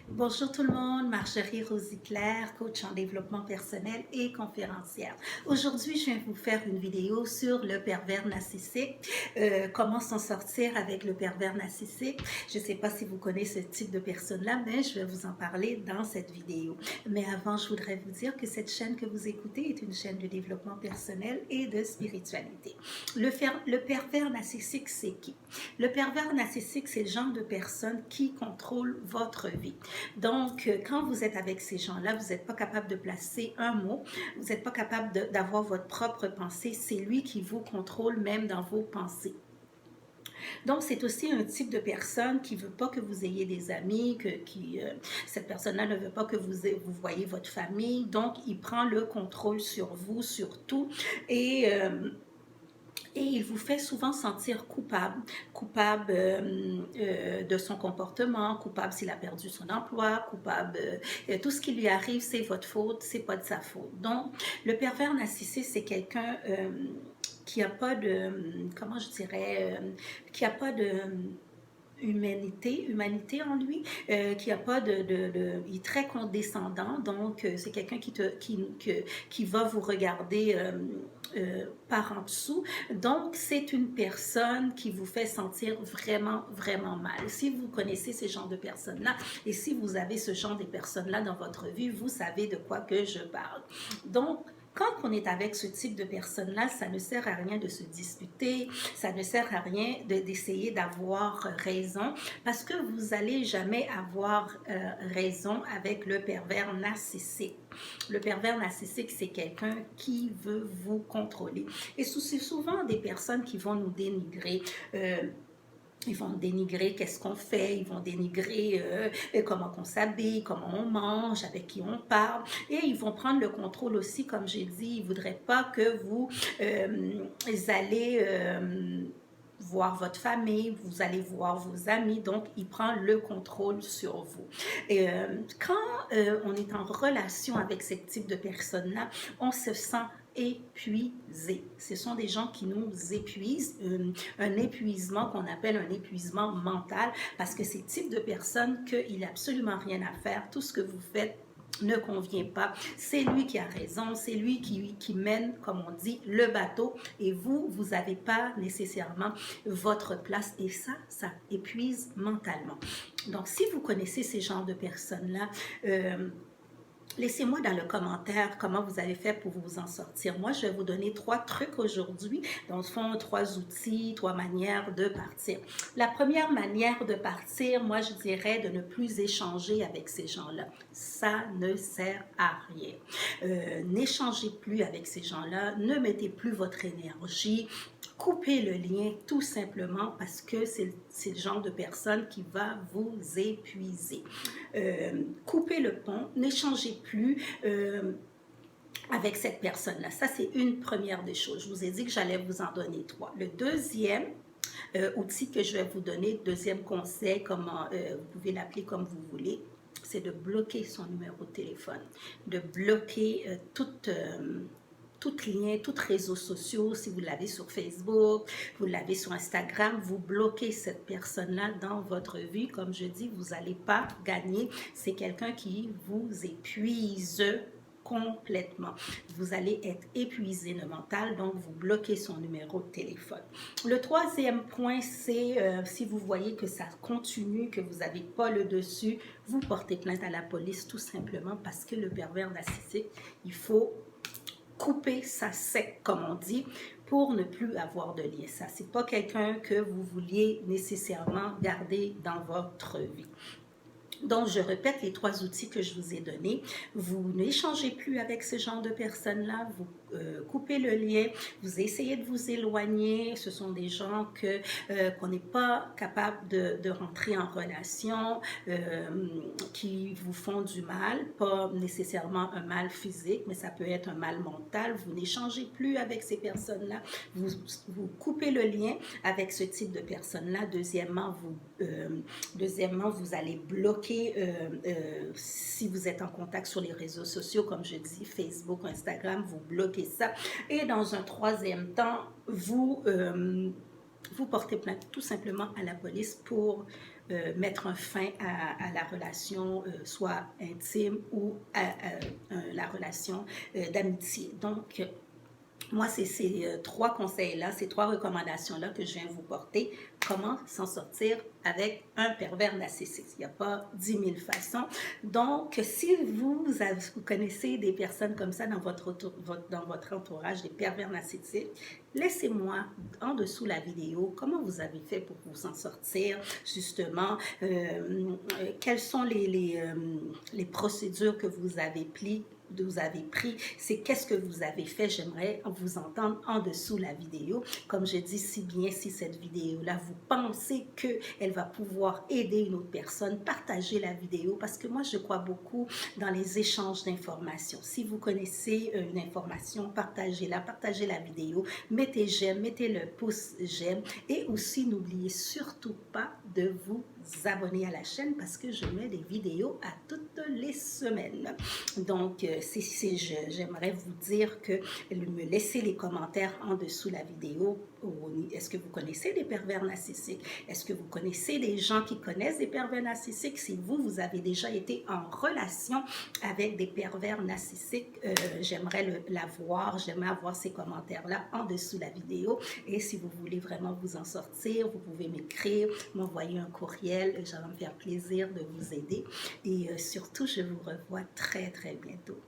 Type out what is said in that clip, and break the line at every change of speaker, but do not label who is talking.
Bonjour tout le monde, Marjorie Rosy-Claire, coach en développement personnel et conférencière. Aujourd'hui, je viens vous faire une vidéo sur le pervers narcissique, comment s'en sortir avec le pervers narcissique. Je ne sais pas si vous connaissez ce type de personne-là, mais je vais vous en parler dans cette vidéo. Mais avant, je voudrais vous dire que cette chaîne que vous écoutez est une chaîne de développement personnel et de spiritualité. Le pervers narcissique, c'est qui? Le pervers narcissique, c'est le genre de personne qui contrôle votre vie. Donc, quand vous êtes avec ces gens-là, vous n'êtes pas capable de placer un mot, vous n'êtes pas capable d'avoir votre propre pensée, c'est lui qui vous contrôle même dans vos pensées. Donc, c'est aussi un type de personne qui ne veut pas que vous ayez des amis, cette personne-là ne veut pas que vous voyez votre famille, donc il prend le contrôle sur vous, sur tout, et il vous fait souvent sentir coupable de son comportement, coupable s'il a perdu son emploi, coupable, tout ce qui lui arrive, c'est votre faute, c'est pas de sa faute. Donc, le pervers narcissique, c'est quelqu'un qui a pas de, comment je dirais, qui a pas de humanité en lui, qui a pas il est très condescendant, donc c'est quelqu'un qui va vous regarder par en dessous. Donc, c'est une personne qui vous fait sentir vraiment, vraiment mal. Si vous connaissez ce genre de personnes-là et si vous avez ce genre de personnes-là dans votre vie, vous savez de quoi que je parle. Donc, quand on est avec ce type de personnes-là, ça ne sert à rien de se disputer, ça ne sert à rien d'essayer d'avoir raison, parce que vous n'allez jamais avoir raison avec le pervers narcissique. Le pervers narcissique, c'est quelqu'un qui veut vous contrôler. Et c'est souvent des personnes qui vont nous dénigrer. Ils vont dénigrer qu'est-ce qu'on fait, ils vont dénigrer comment on s'habille, comment on mange, avec qui on parle. Et ils vont prendre le contrôle aussi, comme j'ai dit, ils ne voudraient pas que vous allez voir votre famille, vous allez voir vos amis, donc il prend le contrôle sur vous. Et quand on est en relation avec ce type de personnes-là, on se sent épuisé. Ce sont des gens qui nous épuisent, un épuisement qu'on appelle un épuisement mental, parce que ces types de personnes qu'il n'a absolument rien à faire, tout ce que vous faites ne convient pas, c'est lui qui a raison, c'est lui qui mène, comme on dit, le bateau, et vous n'avez pas nécessairement votre place, et ça épuise mentalement. Donc, si vous connaissez ces genres de personnes-là, laissez-moi dans le commentaire comment vous avez fait pour vous en sortir. Moi, je vais vous donner 3 trucs aujourd'hui. Dans le fond, 3 outils, 3 manières de partir. La première manière de partir, moi, je dirais de ne plus échanger avec ces gens-là. Ça ne sert à rien. N'échangez plus avec ces gens-là. Ne mettez plus votre énergie. Coupez le lien tout simplement parce que c'est le genre de personne qui va vous épuiser. Coupez le pont, n'échangez plus avec cette personne-là. Ça, c'est une première des choses. Je vous ai dit que j'allais vous en donner 3. Le deuxième outil que je vais vous donner, deuxième conseil, comment vous pouvez l'appeler comme vous voulez, c'est de bloquer son numéro de téléphone, de bloquer tout lien, tout réseau social, si vous l'avez sur Facebook, vous l'avez sur Instagram, vous bloquez cette personne-là dans votre vie. Comme je dis, vous n'allez pas gagner. C'est quelqu'un qui vous épuise complètement. Vous allez être épuisé le mental, donc vous bloquez son numéro de téléphone. Le troisième point, c'est si vous voyez que ça continue, que vous n'avez pas le dessus, vous portez plainte à la police tout simplement parce que le pervers narcissique, il faut couper ça sec, comme on dit, pour ne plus avoir de lien. Ça, c'est pas quelqu'un que vous vouliez nécessairement garder dans votre vie. Donc, je répète les 3 outils que je vous ai donnés. Vous n'échangez plus avec ce genre de personnes-là, vous coupez le lien, vous essayez de vous éloigner. Ce sont des gens qu'on n'est pas capable de rentrer en relation, qui vous font du mal, pas nécessairement un mal physique, mais ça peut être un mal mental. Vous n'échangez plus avec ces personnes-là, vous coupez le lien avec ce type de personnes-là. Deuxièmement, vous allez bloquer si vous êtes en contact sur les réseaux sociaux, comme je dis, Facebook, Instagram, vous bloquez ça. Et dans un troisième temps, vous vous portez plainte tout simplement à la police pour mettre un fin à la relation, soit intime ou à la relation d'amitié. Donc, moi, c'est ces trois conseils-là, ces trois recommandations-là que je viens vous porter. Comment s'en sortir avec un pervers narcissique? Il n'y a pas 10 000 façons. Donc, si vous connaissez des personnes comme ça dans votre entourage, des pervers narcissiques, laissez-moi en dessous la vidéo comment vous avez fait pour vous en sortir, justement, quelles sont les procédures que vous avez pris, c'est qu'est-ce que vous avez fait. J'aimerais vous entendre en dessous la vidéo. Comme je dis si bien, si cette vidéo-là, vous pensez qu'elle va pouvoir aider une autre personne, partagez la vidéo parce que moi, je crois beaucoup dans les échanges d'informations. Si vous connaissez une information, partagez-la, partagez la vidéo, mettez j'aime, mettez le pouce j'aime et aussi n'oubliez surtout pas de vous abonner à la chaîne parce que je mets des vidéos à toutes les semaines. Donc, j'aimerais vous dire que me laissez les commentaires en dessous la vidéo. Est-ce que vous connaissez des pervers narcissiques? Est-ce que vous connaissez des gens qui connaissent des pervers narcissiques? Si vous avez déjà été en relation avec des pervers narcissiques, j'aimerais j'aimerais avoir ces commentaires-là en dessous la vidéo. Et si vous voulez vraiment vous en sortir, vous pouvez m'écrire, m'envoyer un courriel. Ça va me faire plaisir de vous aider. Et surtout, je vous revois très, très bientôt.